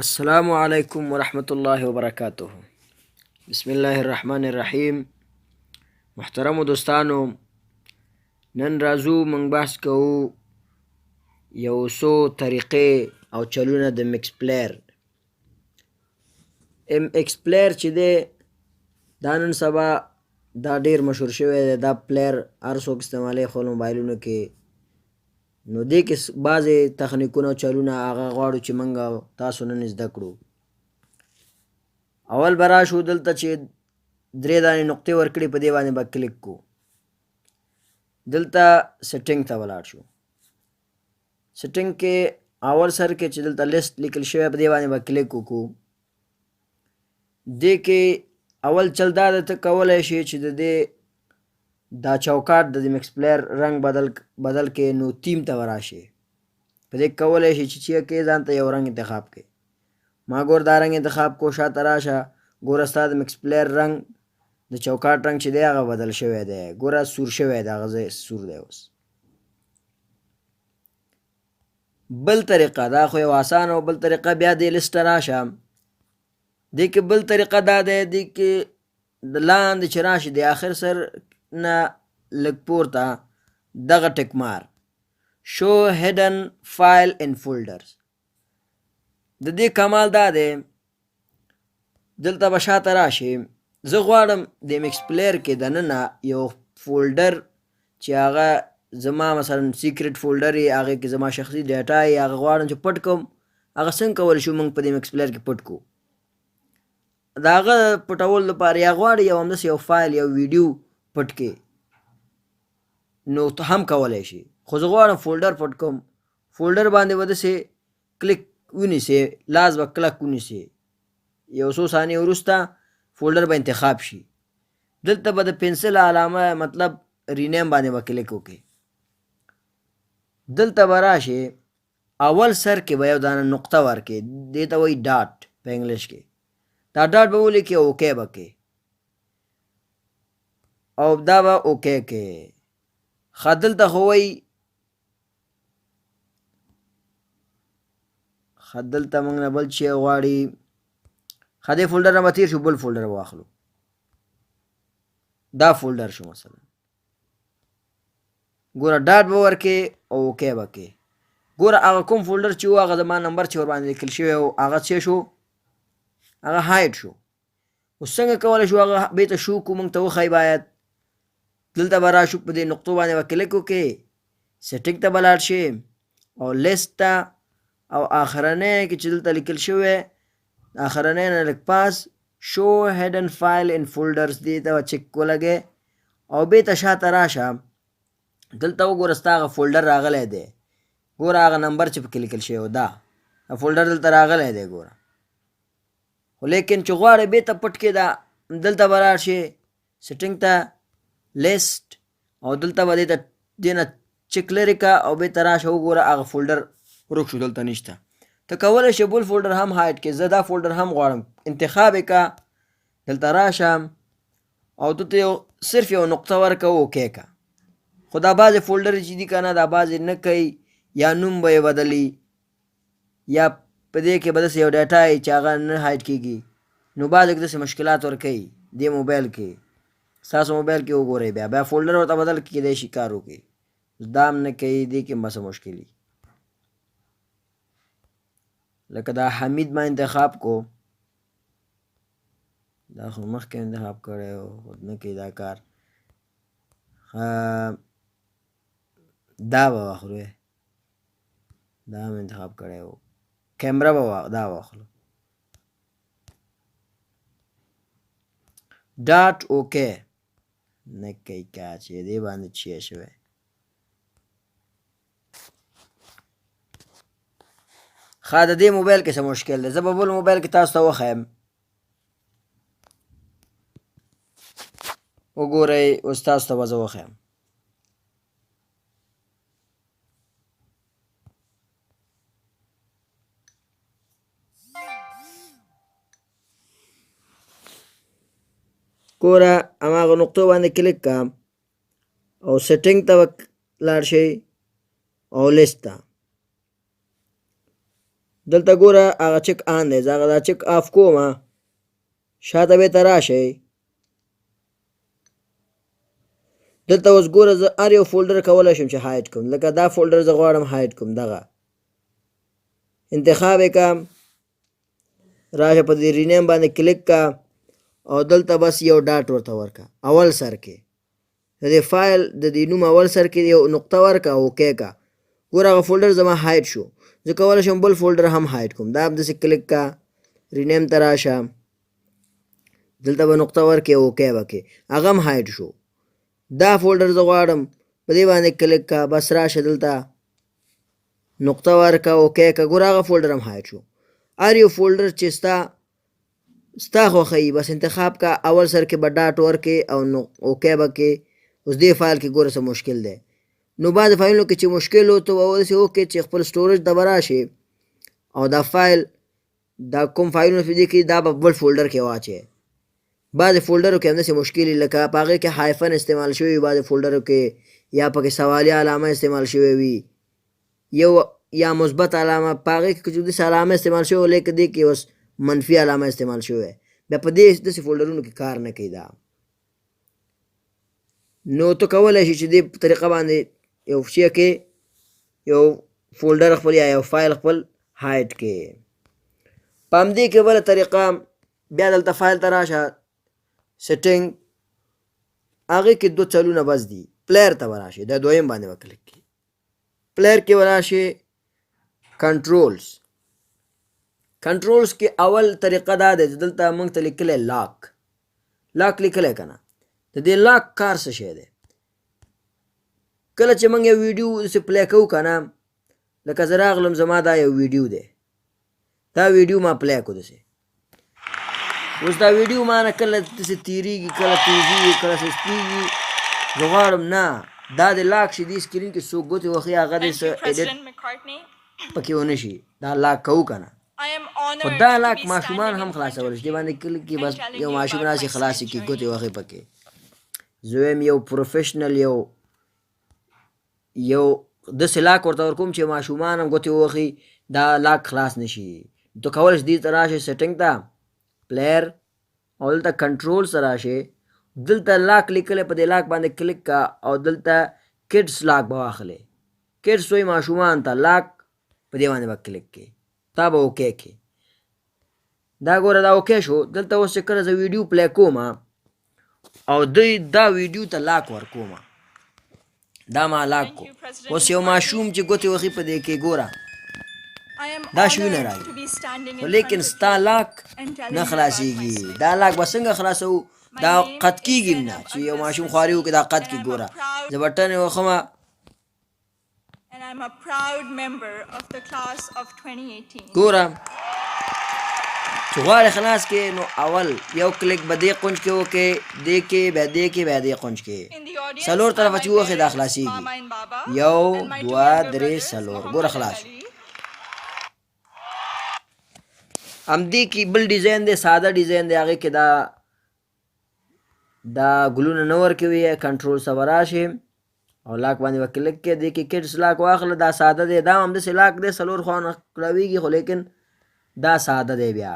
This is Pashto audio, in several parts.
السلام علیکم ورحمۃ اللہ وبرکاتہ. بسم الله الرحمن الرحیم. محترمو دوستانو، نن راځو موږ بحث کوو یو څو طریقې او چلونه د میکس پلیر. میکس پلیر چې دی دا نن سبا دا ډیر مشهور شوی دی. دا پلیر هر څوک استعمالوي خپل موبایلونو کې. نو دې کې بعضې تخنیکونه او چلونه هغه غواړو چې موږ تاسو نن زده کړو. اول به راشو دلته چې درې دانې نقطې ورکړي، په دې باندې به کلیک کو. دلته سیټینګ ته ولاړ شو. سیټینګ کې اول سر کې چې دلته لیست لیکل شوی په دې باندې به کلیک وکړو. دې کې اول چل دا ده، ته کولی شې چې د دې دا چوکاټ د میکس پلیر رنګ بدل کې، نو تیم ته وراشي. په دې کولی شي چې کې ځان ته یو رنګ انتخاب کړي. ما ګور دا رنګ انتخاب کو، شاته راشه ګوره ستا د میکس پلیر رنګ د چوکاټ رنګ چې دی هغه بدل شوی دی. ګوره سور شوی دی، هغه ځای سور دی. اوس بل طریقه دا خو یو اسانه او بل طریقه بیا دې لیست ته راشه. دې کې بل طریقه دا دی، دې کې د لاندې چې راشي د آخر سر نه لږ پورته دغه ټک مار شو هیډن فایل ان فولډرز. د دې کمال دا دی، دلته به شاته راشي. زه غواړم د میکس پلیر کې دننه یو فولډر چې هغه زما مثلا سیکرټ فولډر یې، هغې کې زما شخصي ډیټا یې، هغه غواړم چې پټ کړم. هغه څنګه کولی شو موږ په دې میکس پلیر کې پټ کړو؟ د هغه پټولو لپاره یا غواړي یو همداسې یو فایل یا ویډیو پټ کړي، نو ته هم کولی شي. خو زه غواړم فولډر پټ کړم. فولډر باندې به داسې کلیک ونیسې، لاس به کلک ونیسې. یو څو ثانیې وروسته فولډر به انتخاب شي. دلته به د پنسل علامه مطلب رینیم باندې به کلیک وکړي. دلته به راشي، اول سر کې به یو دانه نقطه ورکړي، دې ته وایي ډاټ په انګلیش کې. دا ډاټ به ولیکې، اوکې به کې، او دا به اوکې کې. ښه دلته خو وایي، ښه دلته موږ نه بل شی غواړي. ښه دې فولډر نه به تېر شو، بل فولډر به واخلو. دا فولډر شو مثلا. ګوره ډاټ به ورکې او اوکې به کې. ګوره هغه کوم فولډر چې و، هغه زما نمبر چې ورباندې لیکل شوی و، هغه څه شو؟ هغه هایډ شو. اوس څنګه کولی شو هغه بېرته شو کړو؟ موږ ته وښایي باید. دلته به راشو، په دې نقطو باندې به کلیک وکړې، سیټینګ ته به لاړ شي او لیست ته، او آخرنی کې چې دلته لیکل شوی، آخرنی نه لږ پاس شو هیډن فایل ان فولډرز، دې ته به چک ولګې او بېرته شاته راشه. دلته وګوره ستا هغه فولډر راغلی دی. ګوره هغه نمبر چې پکې لیکل شوی و، دا فولډر دلته راغلی دی. ګوره خو لیکن چې غواړې بېرته پټ کړې، دا دلته به لاړ شي سیټینګ ته، لیست، او دلته به دې نه چک لرې که او بېرته راشه. وګوره هغه فولډر ورک شو، دلته نشته. ته کولی شې بل فولډر هم هایډ کړې. زه دا فولډر هم غواړم، انتخاب یې که، دلته راشه او دلته صرف یو نقطه ورکه، اوکې که. خو دا بعضې فولډر چې دي که نه، دا بعضې نه کوي، یا نوم به یې بدلي، یا په دې کې به داسې یو ډیټا یي چې هغه نه هایډ کېږي. نو بعضې کې داسې مشکلات ورکوي دې موبایل کې. ستاسو موبایل کې وګورئ، بیا فولډر ورته بدل کېدی شي، کار وکړي. دا هم نه کوي، دې کې هم څه مشکل وي. لکه دا حمید ما انتخاب کو، دا خو مخکې انتخاب کړی و، خو نه کوي دا کار. دا به واخلو، دا هم انتخاب کړی و. کیمره به دا واخلو، ډاټ اوکې. نه کوي که چې دې باندې چی شوی. ښه د دې موبایل کې څه مشکل دی؟ زه به بل موبایل کې تاسو ته وښیم. وګورئ، اوس تاسو ته به زه وښیم. ګوره هماغه نقطو باندې کلیک که او سیټینګ ته به لاړ شئ او لیست ته. دلته ګوره هغه چک آن دی، زه هغه دا چک آف کومه، شاته بیرته راشئ. دلته اوس ګوره زه هر یو فولډر کولی شم چې هایډ کړم، لکه دا فولډر زه غواړم هایډ کړم، دغه انتخاب یې کړم، راشه په دې رینیم باندې کلیک کا او دلته بس یو ډاټ ورته ورکړه اول سر کې، د دې فایل د دې نوم اول سر کې یو نقطه ورکړه، اوکې کا. ګوره هغه فولډر زما هایډ شو. زه کولی شم بل فولډر هم هایډ کړم، دا همداسې کلیک کا، رینیم ته راشه، دلته به نقطه ورکړې، اوکې به کې، هغه هم هایډ شو. دا فولډر زه غواړم، په دې باندې کلیک کا، بس راشه دلته نقطه ورکړه، اوکې کا، ګوره هغه فولډر هم هایډ شو. هر یو فولډر چې ستا خوښوي بس انتخاب کا، اول سر کې به ډاټ ورکې او اوکې به کې. اوس دې فایل کې ګوره څه مشکل دی، نو بعضې فایلونو کې چې مشکل و ته به داسې وکړې چې خپل سټوریج ته به راشې او دا فایل دا کوم فایلونه په دې کې دا به بل فولډر کې واچې. بعضې فولډرو کې همداسې مشکل وي، لکه په هغې کې هایفن استعمال شوی وي، بعضې فولډرو کې یا پکې سوالیه علامه استعمال شوی وي، یو یا مثبت علامه، په هغې کې چې داسې علامه استعمال شوی وي، لیکن دې کې اوس منفي علامه استعمال شوی وي، بیا په داسې فولډرونو کې کار نه کوي دا. نو ته کولی شي چې دې په طریقه باندې یو شی کې یو فولډر خپل یا یو فایل خپل هایډ کې. په همدې کې بله طریقه بیا دلته فایل ته راشه، سیټینګ، هغې کې دوه چلونه بس دي، پلیر ته به راشي، دا دویم باندې به کلیک کړي، پلیر کې به راشي، کنټرولز. کنټرولز کې اول طریقه دا دی چې دلته موږ ته لیکلی لاک لیکلی که نه، د دې لاک کار څه شی دی؟ کله چې موږ یو ویډیو داسې پلی کوو که نه، لکه زه راغلم زما دا یو ویډیو دی، دا ویډیو ما پلی کړو داسې، اوس دا ویډیو ما نه کله داسې تیریږي، کله تیزیږي، کله سستیږي، زه غواړم نه دا د لاک شي، دې سکرین کې څوک ګوتې وښي هغه دې څه ایډیټ پکې ونه شي، دا لاک کوو که نه. خو دا لاک ماشومان هم خلاصولی شي، دې باندې کلیک کې بس یو ماشوم راشي خلاصې کړي ګوتې وښي پکې. زه وایم یو پروفیشنل یو داسې لاک ورته ورکوم چې ماشومان هم ګوتې ووهي، دا لاک خلاص نه شي. ته کولی شې دې ته راشې سیټینګ ته، پلیر، او دلته کنټرول ته راشې، دلته لاک لیکلی، په دې لاک باندې کلیک کا او دلته کډس لاک به واخلې، کډس وایي ماشومان ته، لاک په دې باندې به کلیک کې، تا به اوکې کې. دا ګوره دا اوکې شو. دلته اوس چې کله زه ویډیو پلی کوم او دوی دا ویډیو ته لاک ورکوم، دا ما لاک کو. اوس یو ماشوم چې ګوتې وښي په دې کې ګوره دا شوونه راځي، خو لیکن ستا لاک نه خلاصېږي. دا لاک به څنګه خلاصوو؟ دا قط کېږي نه چې یو ماشوم خواري وکړي، دا قط کېږي. ګوره زه بټن یې وښمه، ګوره چې غواړې خلاص کې، نو اول یو کلیک به دې قونج کې وکړې، دې کې بیا دې کې بیا دې قونج کې، څلور طرفه چې ووښې دا خلاصېږي، یو دوه درې څلور، ګوره خلاص. همدې کې بل ډیزاین دی، ساده ډیزاین دی، هغې کې دا ګلونه نه ورکوي. کنټرول ته به راشې او لاک باندې به کلیک کې، دې کې کډس لاک واخله، دا ساده دی، دا هم همداسې لاک دی، څلور خواونه کړاویږي، خو لیکن دا ساده دی، بیا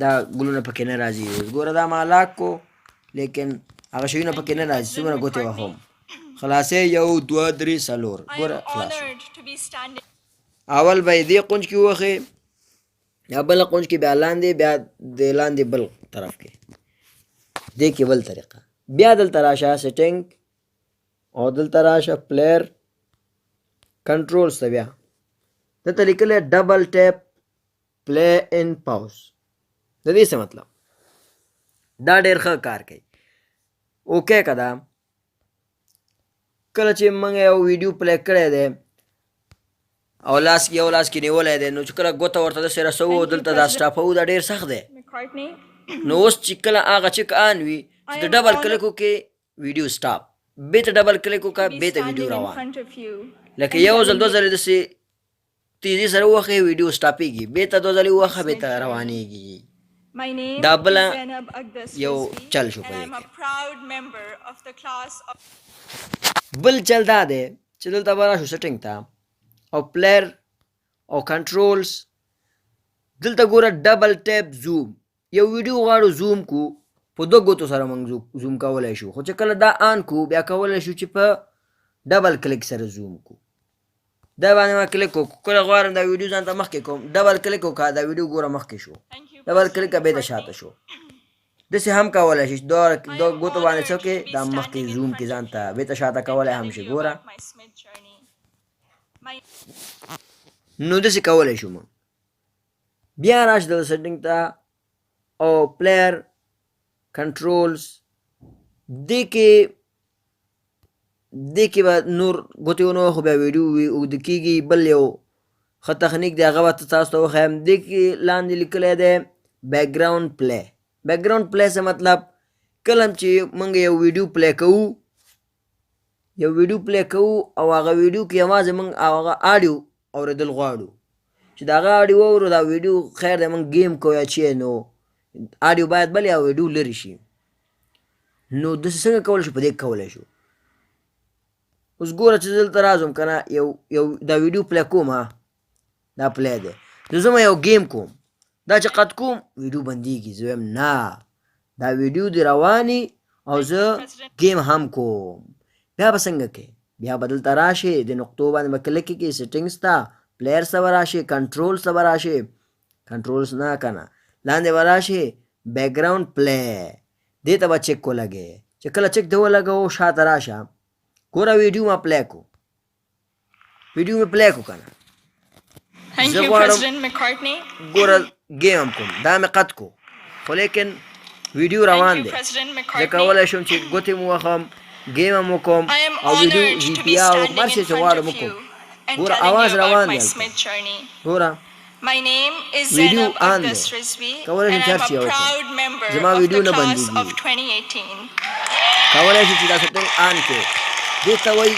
دا ګلونه پکې نه راځي. ګوره دا ما لاک کو، لیکن هغه شیونه پکې نه راځي، څومره ګوتې وهم خلاصې، یو دوه درې څلور، ګوره خلاص. اول به یې دې قونج کې ووښې، یا بله قونج کې، بیا لاندې، بیا د لاندې بل طرف کې، دې کې بل طریقه. بیا دلته راشه سیټینګ او دلته راشه پلیر، کنټرولز ته بیا دلته لیکلی ډبل ټیپ پلی ان پاوز. د دې څه مطلب؟ دا ډېر ښه کار کوي. اوکې که دا کله چې موږ یو ویډیو پلی کړی دی او یو لاس کې نیولی دی، نو چې کله ګوته ورته داسې رسوو، دلته دا سټاپوو، دا ډېر سخت دی. نو اوس چې کله هغه چک آن وي، چې د ډبل کلیک وکړې ویډیو سټاپ، بېرته ډبل کلیک وکړه، بېرته ویډیو روان، لکه یو ځل دوه ځلې داسې تیزي سره ووښې ویډیو سټاپېږي، بېرته دوه ځلې ووښه، بېرته روانېږي. دا بله یو چل شو په دې کې. بل چل دا دی چې دلته به راشو سیټینګ ته او پلیر او کنټرولز دلته ګوره ډبل ټیپ زوم یو ویډیو غواړو زوم کو په دوه ګوتو سره موږ زوم کولی شو خو چې کله دا آن کو بیا کولی شو چې په ډبل کلیک سره زوم کو دا باندې ما کلیک وکړو کله غواړم دا ویډیو ځان ته مخکې کوم ډبل کلیک وکړه دا ویډیو ګوره مخکې شو ډبل کلیک بیرته شاته شو داسې هم کولی شي دوه ګوتو باندې څه کې دا مخکې زوم کې ځان ته بیرته شاته کولی هم شي ګوره نو داسې کولی شو موږ بیا راشه دغه سیټینګ ته او پلیر کنټرولز دې کې به نور ګوتې ونه وخو بیا ویډیو اوږده کېږي بل یو ښه تخنیک دی هغه به تاسو ته وښیم دې کې لاندې لیکلی دی بیک ګراؤنډ پلی بیک ګراؤنډ پلی څه مطلب کله هم چې موږ یو ویډیو پلی کوو او هغه ویډیو کې یوازې موږ هغه آډیو اورېدل غواړو چې د هغه آډیو واورو دا ویډیو خیر دی موږ ګیم کوو یا چې نو آډیو باید بل یا ویډیو لرې شي نو داسې څنګه کولی شو په دې کولی شو اوس ګوره چې دلته راځم که نه یو دا ویډیو پلی کوم دا پلی دی زه زما یو گیم کوم دا چې قد کوم ویډیو بندېږي زه وایم نه دا ویډیو دې روانې او زه گیم هم کوم بیا به څنګه کوې بیا به دلته راشې د نقطو باندې به کلیک کړې سیټینګز ته پلیئرز ته به راشې کنټرولز ته به راشې کنټرولز نه که نه لاندې به راشې بیک ګراؤنډ پلی دې ته به چک ولګې چې کله چک دې ولګوو شاته راشه ګوره ویډیو ما پلی کو که نه زه غواړم ګوره ګیم هم کوم دا مې قد کو خو لیکن ویډیو روان دی زه کولی شم چې ګوتې مو وخم ګیم هم وکړم او ویډیو جی پی آر وکړم هر شی چې غواړم وکړم ګوره اواز روان دی ګوره ویډیو آن دی کولی شم چې هر شی وکړم زما ویډیو نه بندېږي کولی شم چې دا سیټینګ آن کړې دې ته وایي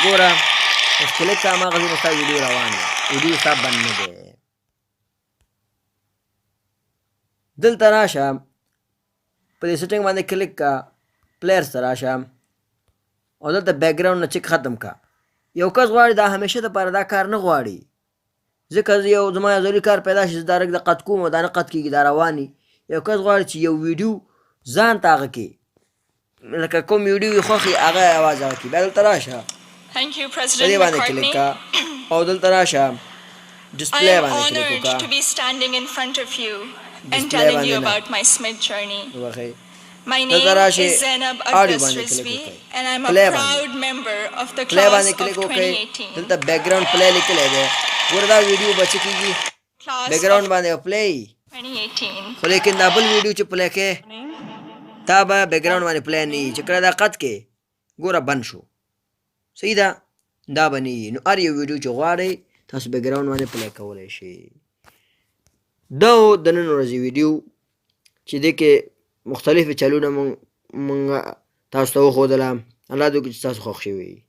ګوره اوس کلیک کړه هماغسې نو ستا ویډیو روان دی ویډیو ستا بند نه دی دلته راشه په دې سیټینګ باندې کلیک کړه پلیئرز ته راشه او دلته بیک ګراؤنډ نه چک ختم کړه یو کس غواړي دا همیشه دپاره دا کار نه غواړي ځکه زما یو ضروري کار پیدا شي زه ډایرکټ د قد کوم او دا نه قد کېږي دا رواني یو کس غواړي چې یو ویډیو ځان ته هغه کې لکه کوم ویډیو یې خوښ هغه اواز هغه کې بیا دلته راشه په دې باندې کلیک کړه او دلته راشه ډسپلی باندې کلیک وکړه ډسپلی باندې نه وښئ دلته راشئ آډیو باندې کلیک وکړئ پلی باندې کلیک وکړئ دلته بیک ګراؤنډ پلی لیکلی دی ګوره دا ویډیو به څه کېږي بیک ګراؤنډ باندې به پلی خو لیکن دا بل ویډیو چې پلی کوې دا به بیک ګراؤنډ باندې پلی نه وي چې کله دا قد کې ګوره بند شو صحیح ده دا به نه وي نو هر یو ویډیو چې غواړئ تاسو بیک ګراؤنډ باندې پلی کولی شئ دا و د نن ورځې ویډیو چې دې کې مختلفې چلونه مونږ تاسو ته وښودله الله دې وکړي چې تاسو خوښ شوي